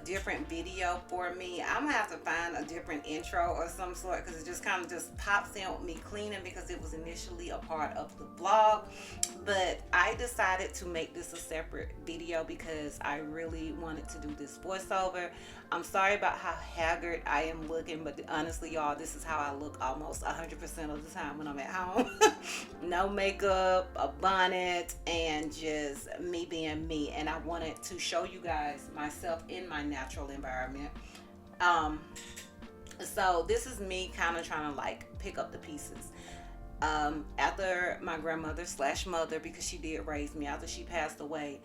different video for me. I'm gonna have to find a different intro or some sort, because it just kind of just pops in with me cleaning, because it was initially a part of the vlog. But I decided to make this a separate video because I really wanted to do this voiceover. I'm sorry about how haggard I am looking, but honestly, y'all, this is how I look almost 100% of the time when I'm at home. No makeup, a bonnet, and just me being me. And I wanted to show you guys myself in my natural environment. So this is me kind of trying to like pick up the pieces. After my grandmother slash mother, because she did raise me, after she passed away,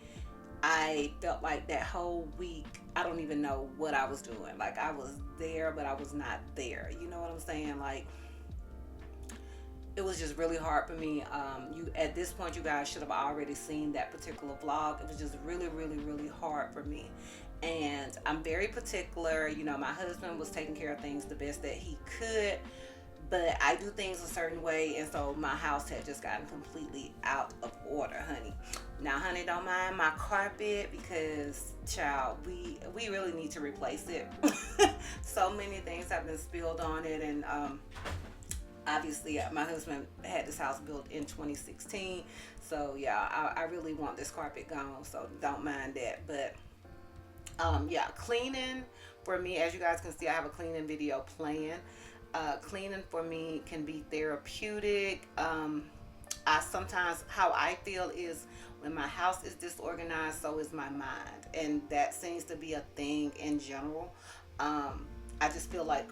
I felt like that whole week, I don't even know what I was doing. Like, I was there, but I was not there. You know what I'm saying? Like, it was just really hard for me. At this point, you guys should have already seen that particular vlog. It was just really, really, really hard for me. And I'm very particular. You know, my husband was taking care of things the best that he could, but I do things a certain way, and so my house had just gotten completely out of order, honey. Now, honey, don't mind my carpet, because, child, we really need to replace it. So many things have been spilled on it, and obviously my husband had this house built in 2016, so yeah, I really want this carpet gone, so don't mind that. But yeah, cleaning for me, as you guys can see, I have a cleaning video planned. Cleaning for me can be therapeutic. I sometimes, how I feel is, when my house is disorganized, so is my mind, and that seems to be a thing in general. I just feel like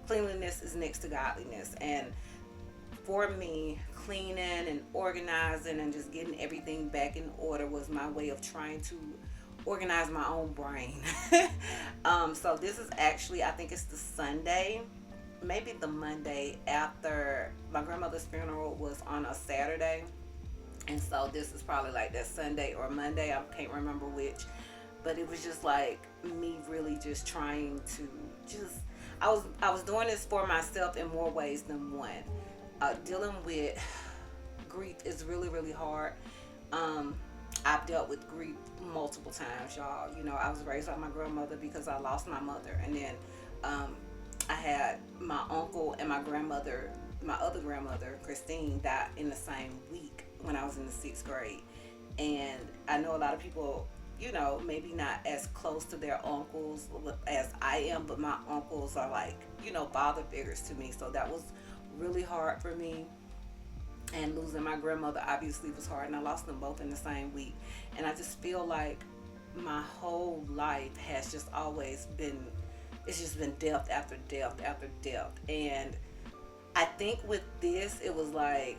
cleanliness is next to godliness, and for me, cleaning and organizing and just getting everything back in order was my way of trying to organize my own brain. So this is actually, I think it's the Sunday, maybe the Monday after my grandmother's funeral was on a Saturday, and so this is probably like that Sunday or Monday, I can't remember which. But it was just like me really just trying to just, I was doing this for myself in more ways than one. Dealing with grief is really, really hard. I've dealt with grief multiple times, y'all. You know, I was raised by my grandmother because I lost my mother, and then I had my uncle and my grandmother, my other grandmother, Christine, died in the same week when I was in the 6th grade. And I know a lot of people, you know, maybe not as close to their uncles as I am, but my uncles are like, you know, father figures to me. So that was really hard for me. And losing my grandmother obviously was hard, and I lost them both in the same week. And I just feel like my whole life has just always been, it's just been death after death after death. And I think with this, it was like,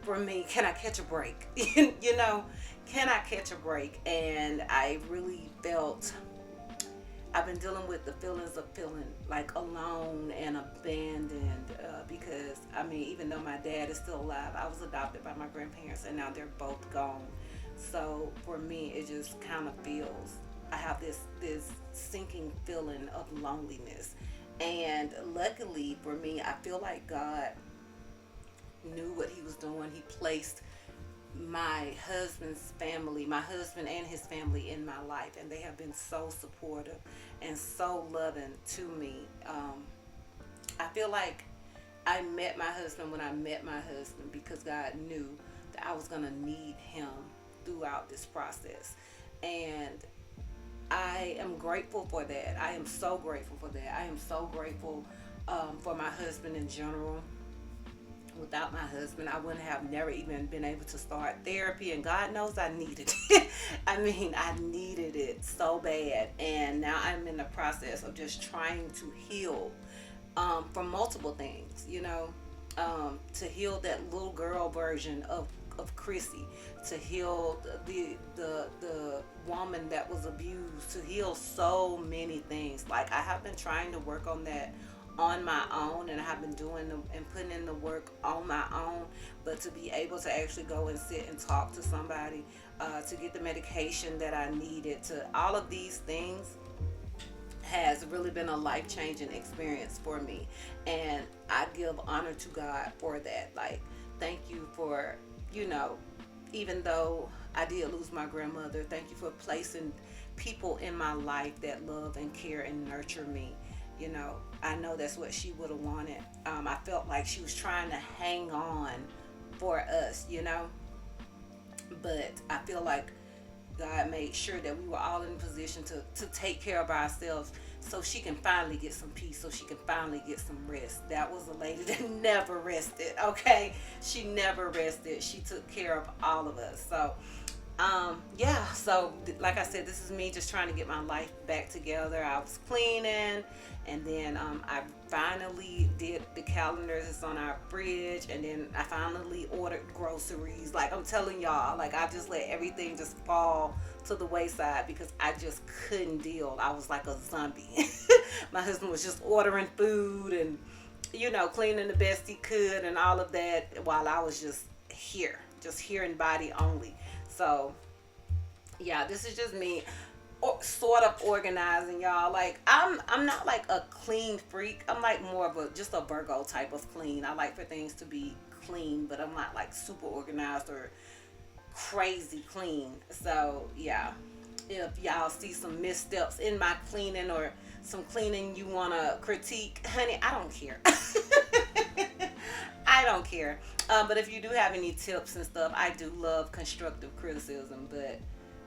for me, can I catch a break? You know, can I catch a break? And I really felt, I've been dealing with the feelings of feeling like alone and abandoned, because, I mean, even though my dad is still alive, I was adopted by my grandparents, and now they're both gone. So for me, it just kind of feels, I have this sinking feeling of loneliness. And luckily for me, I feel like God knew what he was doing. He placed my husband's family, my husband and his family, in my life, and they have been so supportive and so loving to me. I feel like I met my husband when I met my husband, because God knew that I was going to need him throughout this process. And I am grateful for that. I am so grateful for that. I am so grateful for my husband in general. Without my husband, I wouldn't have never even been able to start therapy, and God knows I needed it. I mean, I needed it so bad, and now I'm in the process of just trying to heal from multiple things, you know, to heal that little girl version of Chrissy, to heal the woman that was abused, to heal so many things. Like, I have been trying to work on that on my own, and I have been doing and putting in the work on my own. But to be able to actually go and sit and talk to somebody, to get the medication that I needed, to all of these things, has really been a life-changing experience for me. And I give honor to God for that. Like, thank you for, you know, even though I did lose my grandmother, thank you for placing people in my life that love and care and nurture me. You know, I know that's what she would have wanted. I felt like she was trying to hang on for us, you know, but I feel like God made sure that we were all in a position to take care of ourselves so she can finally get some peace, so she can finally get some rest. That was a lady that never rested, okay? She never rested. She took care of all of us. So, yeah, so like I said, this is me just trying to get my life back together. I was cleaning, and then I finally did the calendars. It's on our fridge, and then I finally ordered groceries. Like I'm telling y'all, like I just let everything just fall to the wayside because I just couldn't deal. I was like a zombie. My husband was just ordering food and, you know, cleaning the best he could and all of that while I was just here in body only. So yeah, this is just me sort of organizing, y'all. Like I'm not like a clean freak. I'm like more of just a Virgo type of clean. I like for things to be clean, but I'm not like super organized or crazy clean. So yeah, if y'all see some missteps in my cleaning or some cleaning you want to critique, honey, I don't care. I don't care. But if you do have any tips and stuff, I do love constructive criticism. But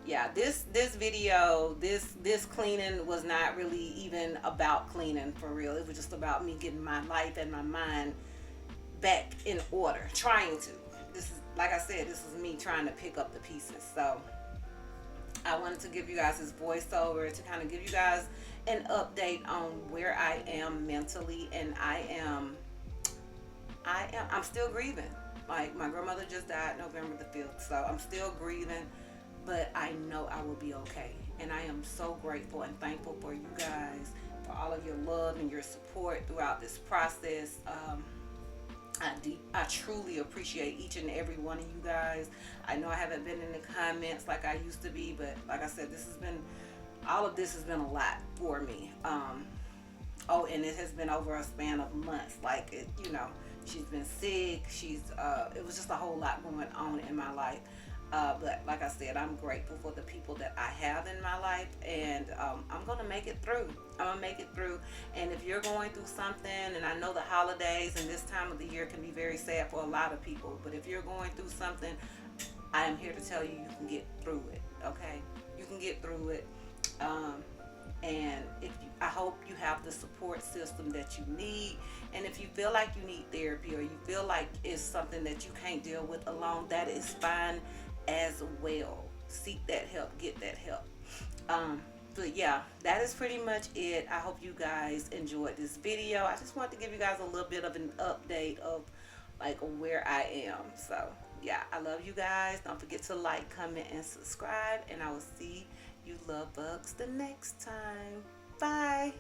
yeah, this video, this cleaning was not really even about cleaning for real. It was just about me getting my life and my mind back in order, trying to. This is, like I said, this is me trying to pick up the pieces. So I wanted to give you guys this voiceover to kind of give you guys an update on where I am mentally, and I'm still grieving. Like my grandmother just died November the 5th, so I'm still grieving, but I know I will be okay. And I am so grateful and thankful for you guys, for all of your love and your support throughout this process. I truly appreciate each and every one of you guys. I know I haven't been in the comments like I used to be, but like I said, all of this has been a lot for me. Oh, and it has been over a span of months. Like it, you know, she's been sick. It was just a whole lot going on in my life. But like I said, I'm grateful for the people that I have in my life, and I'm gonna make it through. I'm gonna make it through. And if you're going through something, and I know the holidays and this time of the year can be very sad for a lot of people, but if you're going through something, I am here to tell you can get through it. Okay, you can get through it. And I hope you have the support system that you need. And if you feel like you need therapy, or you feel like it's something that you can't deal with alone, that is fine as well. Seek that help, get that help. But yeah, that is pretty much it. I hope you guys enjoyed this video. I just wanted to give you guys a little bit of an update of like where I am. So yeah, I love you guys. Don't forget to like, comment, and subscribe, and I will see you love bugs the next time. Bye.